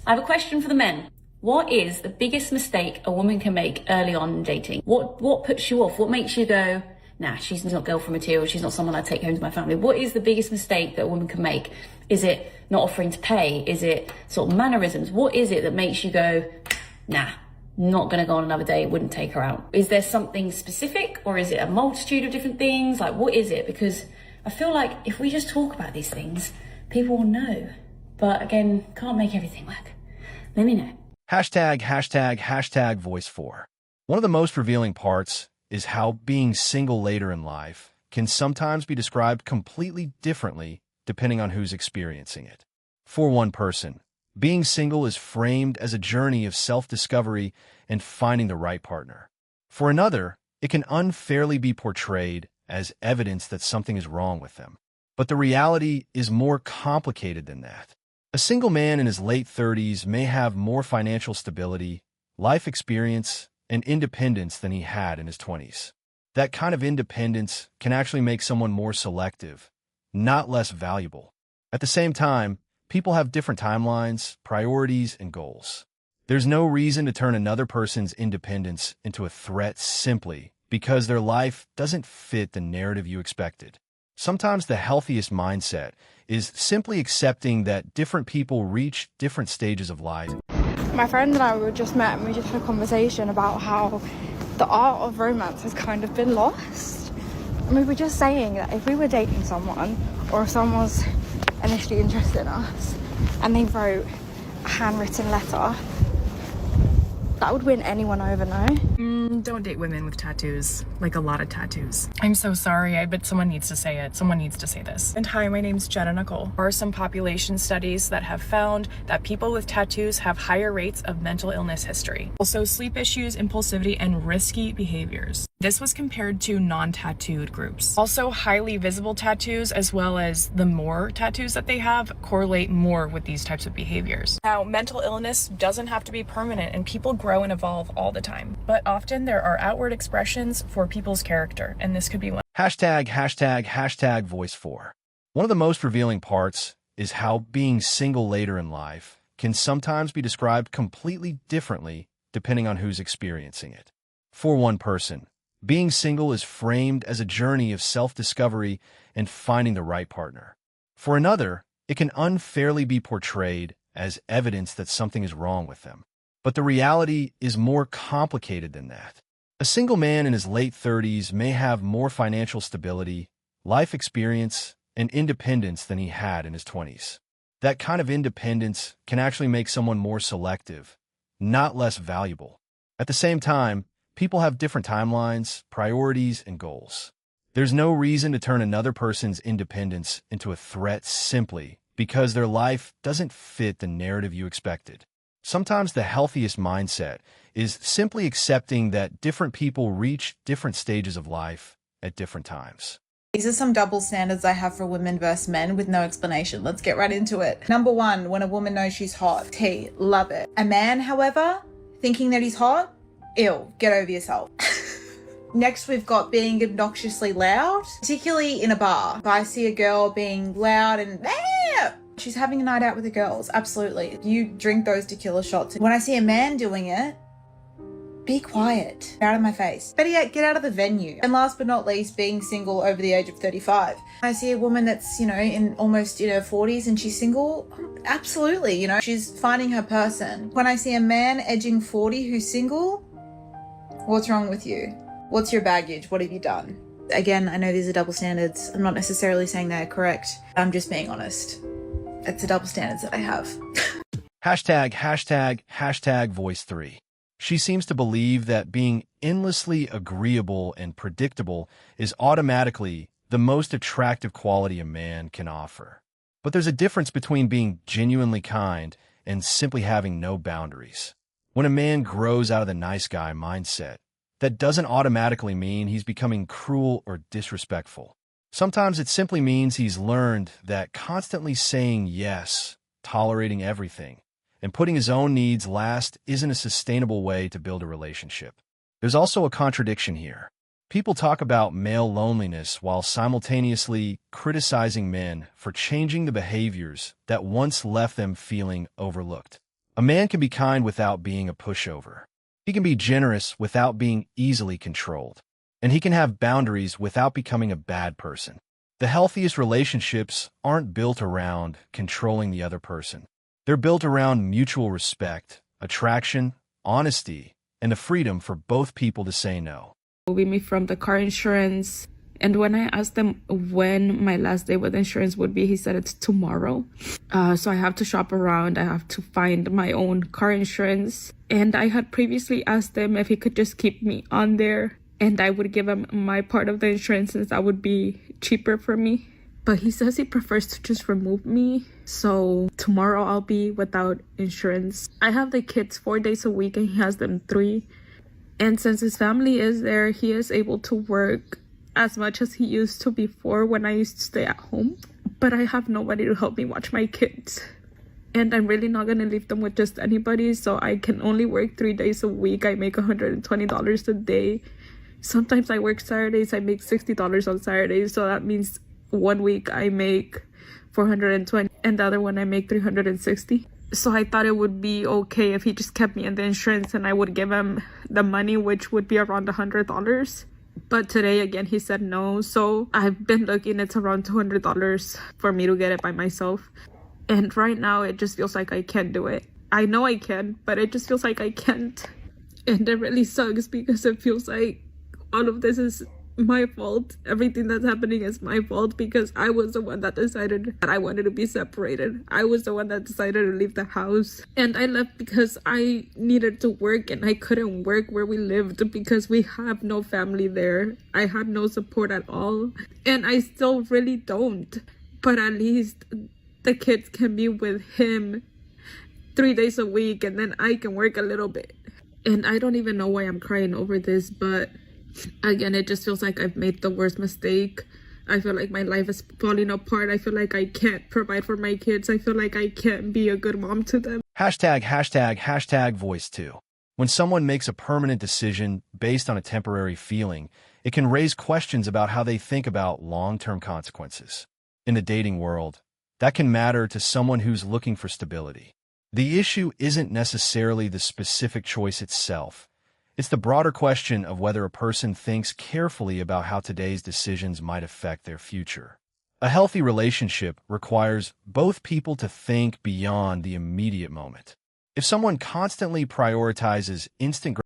I have a question for the men. What is the biggest mistake a woman can make early on in dating? What puts you off? What makes you go, nah, she's not girlfriend material, she's not someone I'd take home to my family? What is the biggest mistake that a woman can make? Is it not offering to pay? Is it sort of mannerisms? What is it that makes you go, nah, not gonna go on another date, wouldn't take her out? Is there something specific, or is it a multitude of different things? Like, what is it? Because I feel like if we just talk about these things, people will know. But again, can't make everything work. Let me know. Hashtag voice 4. One of the most revealing parts is how being single later in life can sometimes be described completely differently depending on who's experiencing it. For one person, being single is framed as a journey of self-discovery and finding the right partner. For another, it can unfairly be portrayed as evidence that something is wrong with them. But the reality is more complicated than that. A single man in his late 30s may have more financial stability, life experience, and independence than he had in his 20s. That kind of independence can actually make someone more selective, not less valuable. At the same time, people have different timelines, priorities, and goals. There's no reason to turn another person's independence into a threat simply because their life doesn't fit the narrative you expected. Sometimes the healthiest mindset is simply accepting that different people reach different stages of life. My friend and I were just met and we just had a conversation about how the art of romance has kind of been lost. And we were just saying that if we were dating someone, or if someone was initially interested in us and they wrote a handwritten letter, that would win anyone over, no? Don't date women with tattoos, like a lot of tattoos. I'm so sorry, but someone needs to say it. Someone needs to say this. And hi, my name's Jenna Nicole. There are some population studies that have found that people with tattoos have higher rates of mental illness history. Also, sleep issues, impulsivity, and risky behaviors. This was compared to non-tattooed groups. Also, highly visible tattoos, as well as the more tattoos that they have, correlate more with these types of behaviors. Now, mental illness doesn't have to be permanent, and people grow and evolve all the time. But often there are outward expressions for people's character, and this could be one. Hashtag voice 4. One of the most revealing parts is how being single later in life can sometimes be described completely differently depending on who's experiencing it. For one person, being single is framed as a journey of self-discovery and finding the right partner. For another, it can unfairly be portrayed as evidence that something is wrong with them. But the reality is more complicated than that. A single man in his late 30s may have more financial stability, life experience, and independence than he had in his 20s. That kind of independence can actually make someone more selective, not less valuable. At the same time, people have different timelines, priorities, and goals. There's no reason to turn another person's independence into a threat simply because their life doesn't fit the narrative you expected. Sometimes the healthiest mindset is simply accepting that different people reach different stages of life at different times. These are some double standards I have for women versus men with no explanation. Let's get right into it. Number one, when a woman knows she's hot, T, love it. A man, however, thinking that he's hot, ew, get over yourself. Next, we've got being obnoxiously loud, particularly in a bar. If I see a girl being loud and she's having a night out with the girls, absolutely. You drink those tequila shots. When I see a man doing it, be quiet. Out of my face. Better yet, get out of the venue. And last but not least, being single over the age of 35. I see a woman that's, in almost in her 40s and she's single, absolutely, she's finding her person. When I see a man edging 40 who's single, what's wrong with you? What's your baggage? What have you done? Again, I know these are double standards. I'm not necessarily saying they're correct. I'm just being honest. It's the double standards that I have. Hashtag voice 3. She seems to believe that being endlessly agreeable and predictable is automatically the most attractive quality a man can offer. But there's a difference between being genuinely kind and simply having no boundaries. When a man grows out of the nice guy mindset, that doesn't automatically mean he's becoming cruel or disrespectful. Sometimes it simply means he's learned that constantly saying yes, tolerating everything, and putting his own needs last isn't a sustainable way to build a relationship. There's also a contradiction here. People talk about male loneliness while simultaneously criticizing men for changing the behaviors that once left them feeling overlooked. A man can be kind without being a pushover. He can be generous without being easily controlled. And he can have boundaries without becoming a bad person. The healthiest relationships aren't built around controlling the other person. They're built around mutual respect, attraction, honesty, and the freedom for both people to say no. Moving me from the car insurance. And when I asked them when my last day with insurance would be, he said it's tomorrow. So I have to shop around. I have to find my own car insurance. And I had previously asked him if he could just keep me on there and I would give him my part of the insurance since that would be cheaper for me. But he says he prefers to just remove me. So tomorrow I'll be without insurance. I have the kids 4 days a week and he has them 3. And since his family is there, he is able to work as much as he used to before when I used to stay at home. But I have nobody to help me watch my kids. And I'm really not going to leave them with just anybody. So I can only work 3 days a week. I make $120 a day. Sometimes I work Saturdays. I make $60 on Saturdays. So that means 1 week I make $420 and the other one I make $360. So I thought it would be okay if he just kept me in the insurance and I would give him the money, which would be around $100. But today again he said no. So I've been looking, it's around $200 for me to get it by myself. And right now it just feels like I can't do it. I know I can, but it just feels like I can't. And it really sucks because it feels like all of this is my fault. Everything that's happening is my fault because I was the one that decided that I wanted to be separated. I was the one that decided to leave the house. And I left because I needed to work and I couldn't work where we lived because we have no family there. I had no support at all. And I still really don't. But at least the kids can be with him 3 days a week and then I can work a little bit. And I don't even know why I'm crying over this, but again, it just feels like I've made the worst mistake. I feel like my life is falling apart. I feel like I can't provide for my kids. I feel like I can't be a good mom to them. Hashtag voice 2. When someone makes a permanent decision based on a temporary feeling, it can raise questions about how they think about long-term consequences. In the dating world, that can matter to someone who's looking for stability. The issue isn't necessarily the specific choice itself. It's the broader question of whether a person thinks carefully about how today's decisions might affect their future. A healthy relationship requires both people to think beyond the immediate moment. If someone constantly prioritizes instant